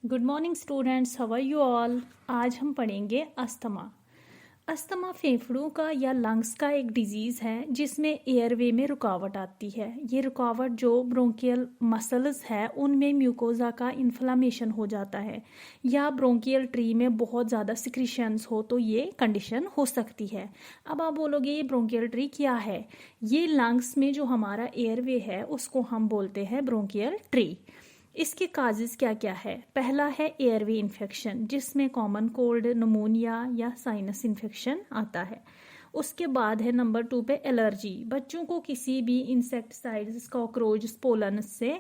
Good morning students, how are you all. आज हम पढ़ेंगे अस्थमा। अस्थमा फेफड़ों का या लंग्स का एक डिजीज़ है जिसमें एयरवे में रुकावट आती है। ये रुकावट जो ब्रोंकियल मसल्स है उनमें म्यूकोजा का इन्फ्लामेशन हो जाता है या ब्रोंकियल ट्री में बहुत ज़्यादा सिक्रीशंस हो तो ये कंडीशन हो सकती है। अब आप बोलोगे ये ब्रोंकियल ट्री क्या है। ये लंग्स में जो हमारा एयरवे है उसको हम बोलते हैं ब्रोंकियल ट्री। इसके काजेस क्या क्या है। पहला है एयरवे इन्फेक्शन जिसमें कॉमन कोल्ड, निमोनिया या साइनस इन्फेक्शन आता है। उसके बाद है नंबर 2 पे एलर्जी। बच्चों को किसी भी इंसेक्टिसाइड्स, कॉकरोच, पोलन से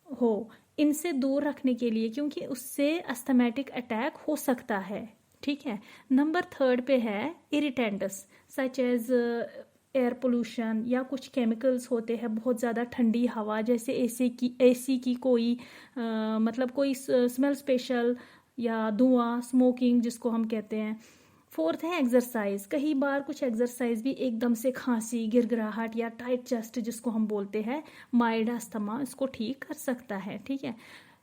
हो इनसे दूर रखने के लिए, क्योंकि उससे अस्थमेटिक अटैक हो सकता है। ठीक है। नंबर 3 पे है irritants such as air pollution या कुछ केमिकल्स होते हैं, बहुत ज़्यादा ठंडी हवा जैसे एसी की कोई मतलब कोई स्मेल स्पेशल या धुआं, स्मोकिंग जिसको हम कहते हैं। 4th है एक्सरसाइज। कई बार कुछ एक्सरसाइज भी एकदम से खांसी, गिरगिराहट या टाइट चेस्ट जिसको हम बोलते हैं माइल्ड अस्थमा, इसको ठीक कर सकता है। ठीक है।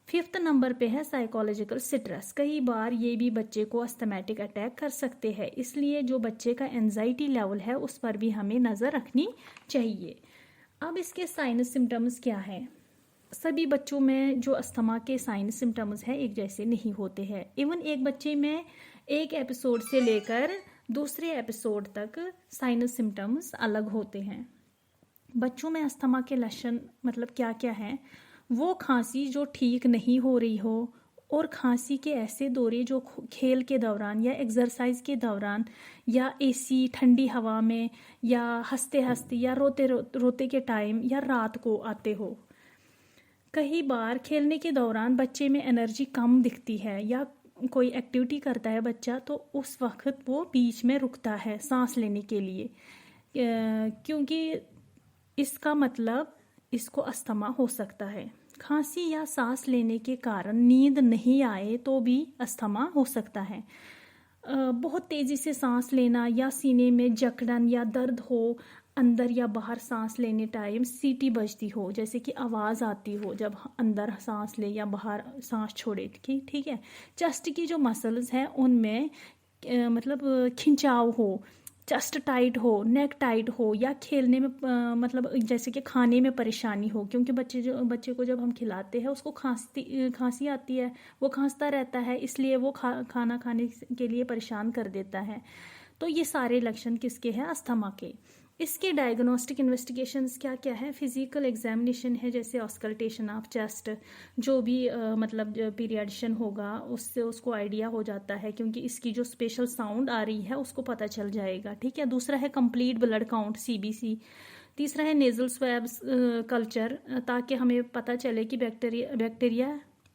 5th नंबर पे है साइकोलॉजिकल स्ट्रेस। कई बार ये भी बच्चे को अस्थमेटिक अटैक कर सकते हैं, इसलिए जो बच्चे का एंजाइटी लेवल है उस पर भी हमें नज़र रखनी चाहिए। अब इसके साइनस सिम्टम्स क्या हैं। सभी बच्चों में जो अस्थमा के साइनस सिम्टम्स हैं एक जैसे नहीं होते हैं। इवन एक बच्चे में एक एपिसोड से लेकर दूसरे एपिसोड तक साइनस सिम्टम्स अलग होते हैं। बच्चों में अस्थमा के लक्षण मतलब क्या क्या हैं। वो खांसी जो ठीक नहीं हो रही हो और खांसी के ऐसे दौरे जो खेल के दौरान या एक्सरसाइज के दौरान या एसी ठंडी हवा में या हंसते हंसते या रोते के टाइम या रात को आते हो। कई बार खेलने के दौरान बच्चे में एनर्जी कम दिखती है या कोई एक्टिविटी करता है बच्चा तो उस वक्त वो बीच में रुकता है सांस लेने के लिए, क्योंकि इसका मतलब इसको अस्थमा हो सकता है। खांसी या सांस लेने के कारण नींद नहीं आए तो भी अस्थमा हो सकता है। बहुत तेज़ी से सांस लेना या सीने में जकड़न या दर्द हो, अंदर या बाहर सांस लेने टाइम सीटी बजती हो, जैसे कि आवाज़ आती हो जब अंदर सांस ले या बाहर सांस छोड़े। ठीक है। चेस्ट की जो मसल्स हैं उनमें मतलब खिंचाव हो, चेस्ट टाइट हो, नेक टाइट हो या खेलने में मतलब जैसे कि खाने में परेशानी हो, क्योंकि बच्चे को जब हम खिलाते हैं उसको खांसी आती है, वो खांसता रहता है, इसलिए वो खाना खाने के लिए परेशान कर देता है। तो ये सारे लक्षण किसके हैं, अस्थमा के। इसके डायग्नोस्टिक इन्वेस्टिगेशंस क्या क्या है। फिजिकल एग्जामिनेशन है, जैसे ऑस्कल्टेशन ऑफ चेस्ट, जो भी मतलब पीरियडिशन होगा उससे उसको आइडिया हो जाता है, क्योंकि इसकी जो स्पेशल साउंड आ रही है उसको पता चल जाएगा। ठीक है। दूसरा है कंप्लीट ब्लड काउंट CBC। तीसरा है नेजल स्वैब्स कल्चर, ताकि हमें पता चले कि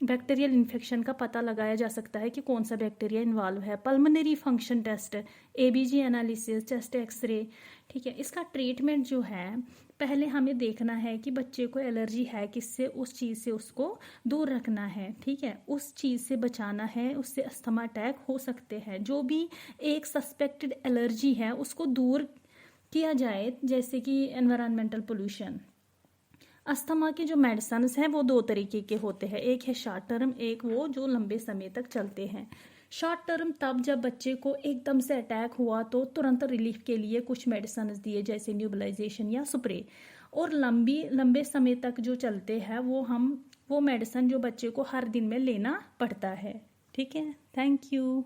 बैक्टीरियल इन्फेक्शन का पता लगाया जा सकता है कि कौन सा बैक्टीरिया इन्वॉल्व है। Pulmonary function test, ABG analysis, chest X-ray. ठीक है। इसका ट्रीटमेंट जो है, पहले हमें देखना है कि बच्चे को एलर्जी है किससे, उस चीज़ से उसको दूर रखना है। ठीक है। उस चीज़ से बचाना है, उससे अस्थमा अटैक हो सकते हैं। जो भी एक सस्पेक्टेड एलर्जी है उसको दूर किया जाए, जैसे कि एनवायरमेंटल पोल्यूशन। अस्थमा के जो मेडिसिन हैं वो 2 तरीके के होते हैं, एक है शॉर्ट टर्म, एक वो जो लंबे समय तक चलते हैं। शॉर्ट टर्म तब जब बच्चे को एकदम से अटैक हुआ तो तुरंत रिलीफ के लिए कुछ मेडिसिन दिए, जैसे न्यूबलाइजेशन या स्प्रे। और लंबे समय तक जो चलते हैं वो मेडिसिन जो बच्चे को हर दिन में लेना पड़ता है। ठीक है। Thank you.